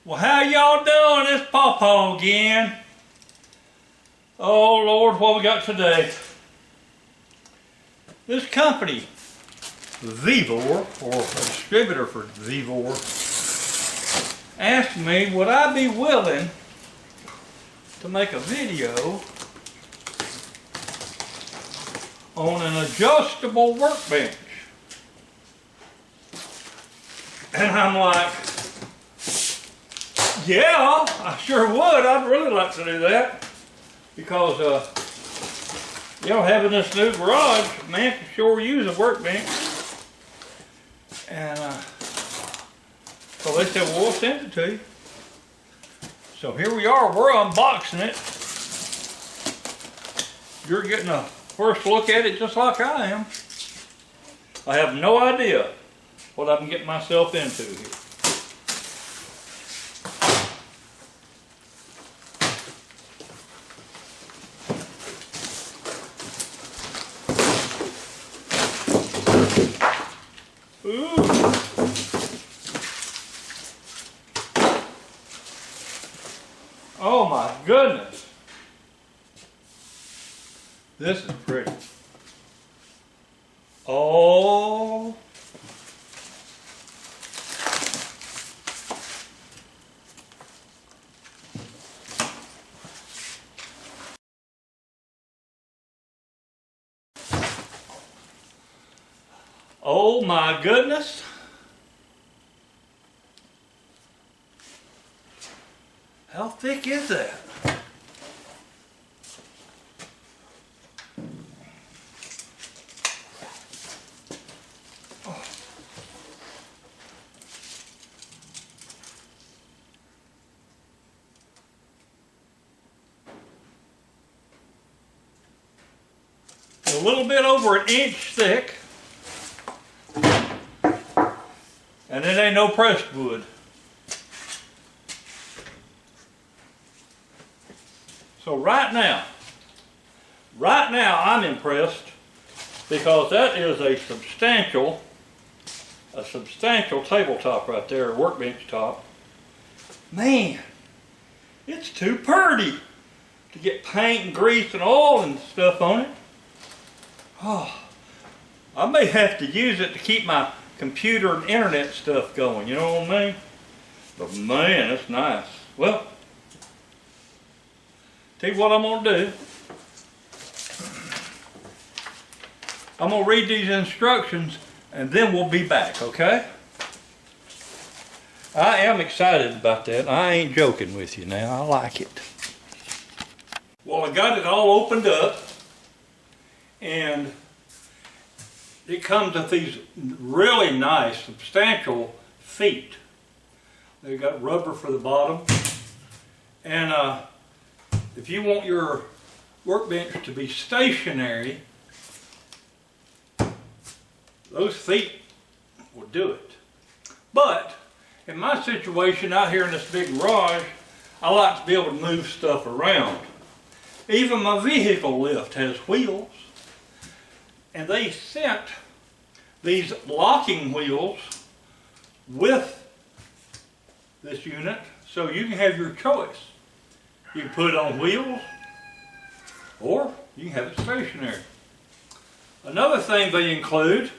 Well, how y'all doing? It's Pawpaw again. Oh Lord, what we got today? This company, Vevor, or a distributor for Vevor, asked me would I be willing to make a video on an adjustable workbench. And I'm like, yeah, I sure would. I'd really like to do that. Because, having this new garage, man can sure use a workbench. And so they said, well, we'll send it to you. So here we are, we're unboxing it. You're getting a first look at it just like I am. I have no idea what I'm getting myself into here. Ooh. Oh my goodness. This is pretty. Oh. Oh my goodness. How thick is that? Oh. A little bit over an inch thick. And it ain't no pressed wood. So right now I'm impressed because that is a substantial tabletop right there, a workbench top. Man, it's too pretty to get paint and grease and oil and stuff on it. Oh, I may have to use it to keep my computer and internet stuff going, you know what I mean? But man, it's nice. Well, tell you what I'm going to do. I'm going to read these instructions and then we'll be back, okay? I am excited about that. I ain't joking with you now. I like it. Well, I got it all opened up and it comes with these really nice, substantial feet. They've got rubber for the bottom. And if you want your workbench to be stationary, those feet will do it. But in my situation out here in this big garage, I like to be able to move stuff around. Even my vehicle lift has wheels. And they sent these locking wheels with this unit so you can have your choice. You can put it on wheels or you can have it stationary. Another thing they include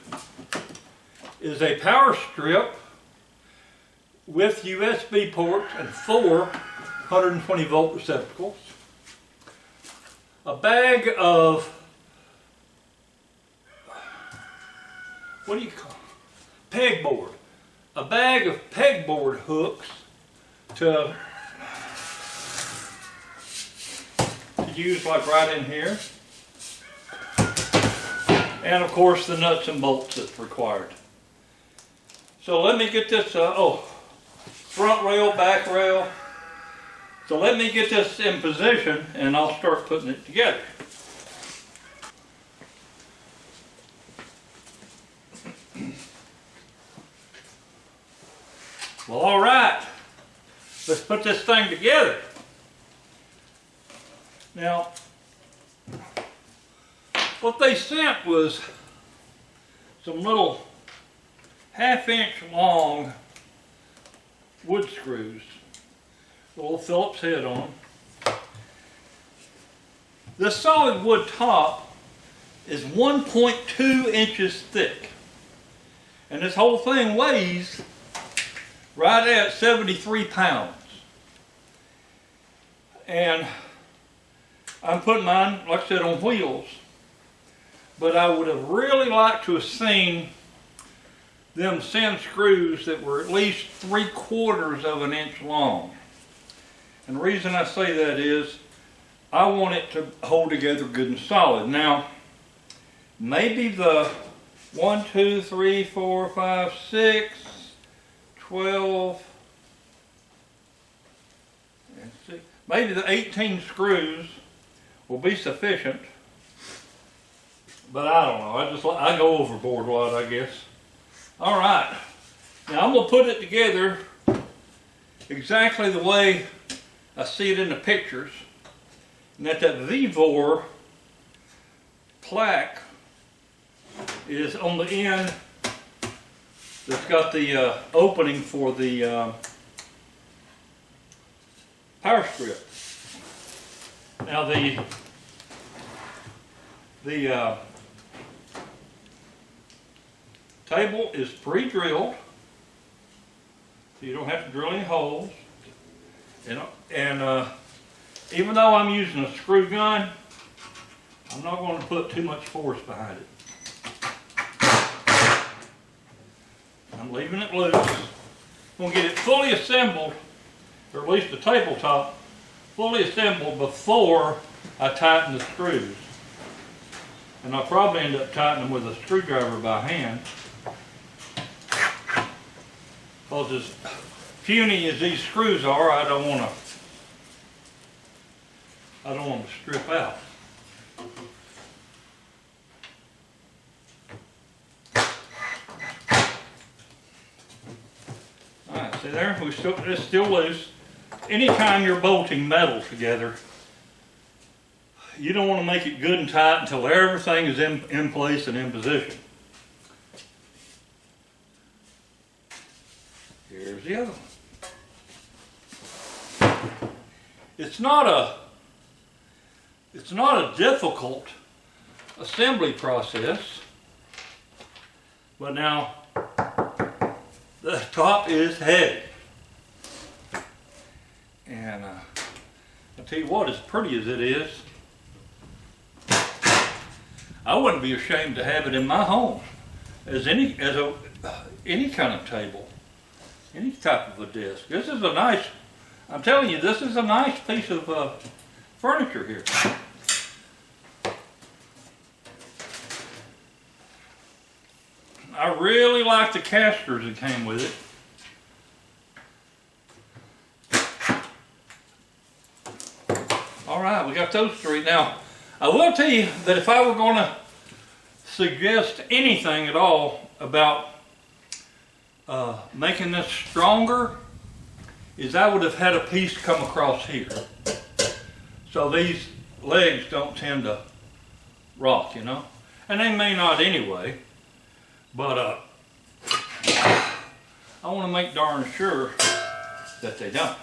is a power strip with USB ports and 4 120 volt receptacles. A bag of, what do you call it? Pegboard. A bag of pegboard hooks to use like right in here. And of course the nuts and bolts that's required. So let me get this, front rail, back rail. So let me get this in position and I'll start putting it together. Well, all right, let's put this thing together. Now, what they sent was some little 1/2 inch long wood screws. a little Phillips head on them. This solid wood top is 1.2 inches thick. And this whole thing weighs right at 73 pounds. And I'm putting mine, like I said, on wheels. But I would have really liked to have seen them send screws that were at least 3/4 of an inch long. And the reason I say that is I want it to hold together good and solid. Now, maybe the 1, 2, 3, 4, 5, 6, 12, and 6, maybe the 18 screws will be sufficient. But I don't know, I go overboard a lot, I guess. All right, now I'm gonna put it together exactly the way I see it in the pictures. And that Vevor plaque is on the end that's got the opening for the power strip. Now the table is pre-drilled, so you don't have to drill any holes. And even though I'm using a screw gun, I'm not going to put too much force behind it. I'm leaving it loose. I'm going to get it fully assembled, or at least the tabletop, fully assembled before I tighten the screws. And I'll probably end up tightening them with a screwdriver by hand. Because as puny as these screws are, I don't want to strip out. Alright, see there? It's still loose. Anytime you're bolting metal together, you don't want to make it good and tight until everything is in place and in position. Here's the other one. It's not a difficult assembly process, but now the top is heavy. And I'll tell you what, as pretty as it is, I wouldn't be ashamed to have it in my home as any kind of table, any type of a desk. This is a nice, I'm telling you, this is a nice piece of furniture here. I really like the casters that came with it. All right, we got those three. Now, I will tell you that if I were going to suggest anything at all about making this stronger, is I would have had a piece come across here. So these legs don't tend to rock, you know. And they may not anyway, but I want to make darn sure that they don't.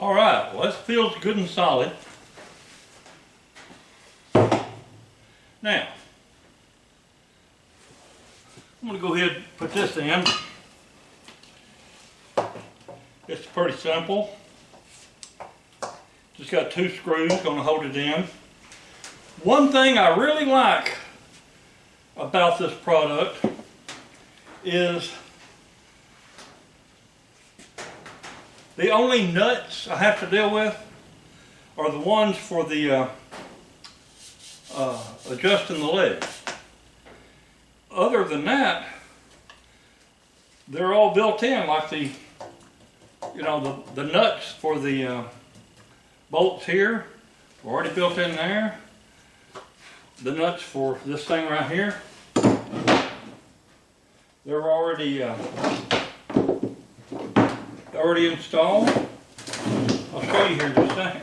All right, well, this feels good and solid. Now, I'm going to go ahead and put this in. It's pretty simple. Just got 2 screws, going to hold it in. One thing I really like about this product is the only nuts I have to deal with are the ones for the adjusting the legs. Other than that, they're all built in, like the, you know, the nuts for the bolts here are already built in there. The nuts for this thing right here, they're already installed. I'll show you here in just a second.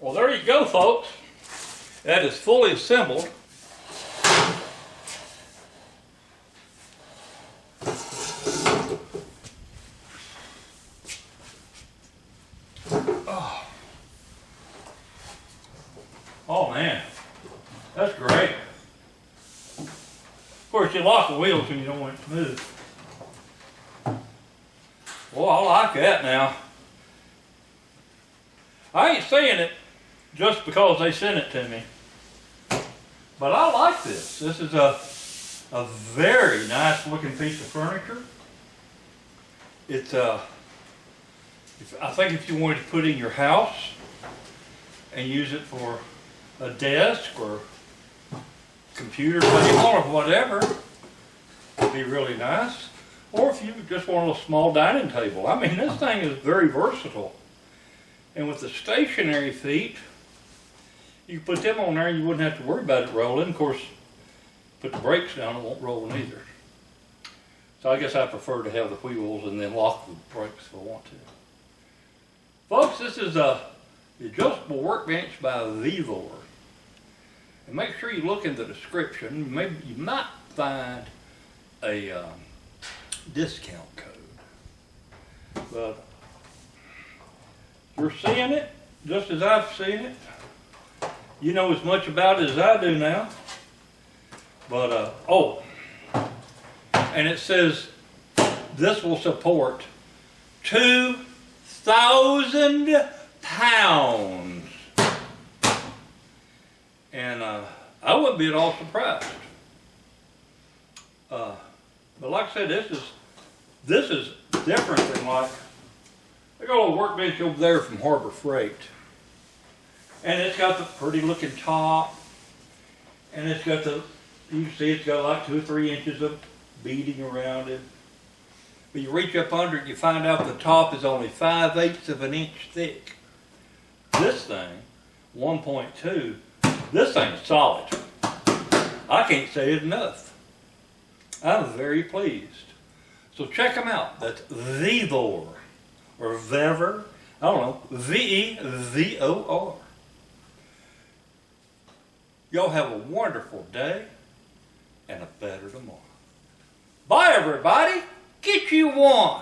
Well, there you go, folks. That is fully assembled. Oh man, that's great. Of course, you lock the wheels when you don't want it to move. Well, I like that now. I ain't saying it just because they sent it to me, but I like this. This is a very nice looking piece of furniture. It's I think if you wanted to put in your house and use it for a desk or computer table or whatever, it'd be really nice. Or if you just want a small dining table. I mean, this thing is very versatile. And with the stationary feet, you can put them on there and you wouldn't have to worry about it rolling. Of course, put the brakes down, it won't roll either. So I guess I prefer to have the wheels and then lock the brakes if I want to. Folks, this is the adjustable workbench by Vevor. And make sure you look in the description. Maybe you might find a discount code. But you're seeing it just as I've seen it. You know as much about it as I do now. But, oh, and it says this will support 2,000 pounds. And I wouldn't be at all surprised. But like I said, this is different than like, I got a little workbench over there from Harbor Freight. And it's got the pretty looking top. And it's got the, you can see it's got like 2 or 3 inches of beading around it. But you reach up under it, you find out the top is only 5/8 of an inch thick. This thing, 1.2, this thing is solid. I can't say it enough. I'm very pleased. So check them out. That's Vevor, or Vevor, I don't know, V-E-V-O-R. Y'all have a wonderful day and a better tomorrow. Bye everybody, get you one.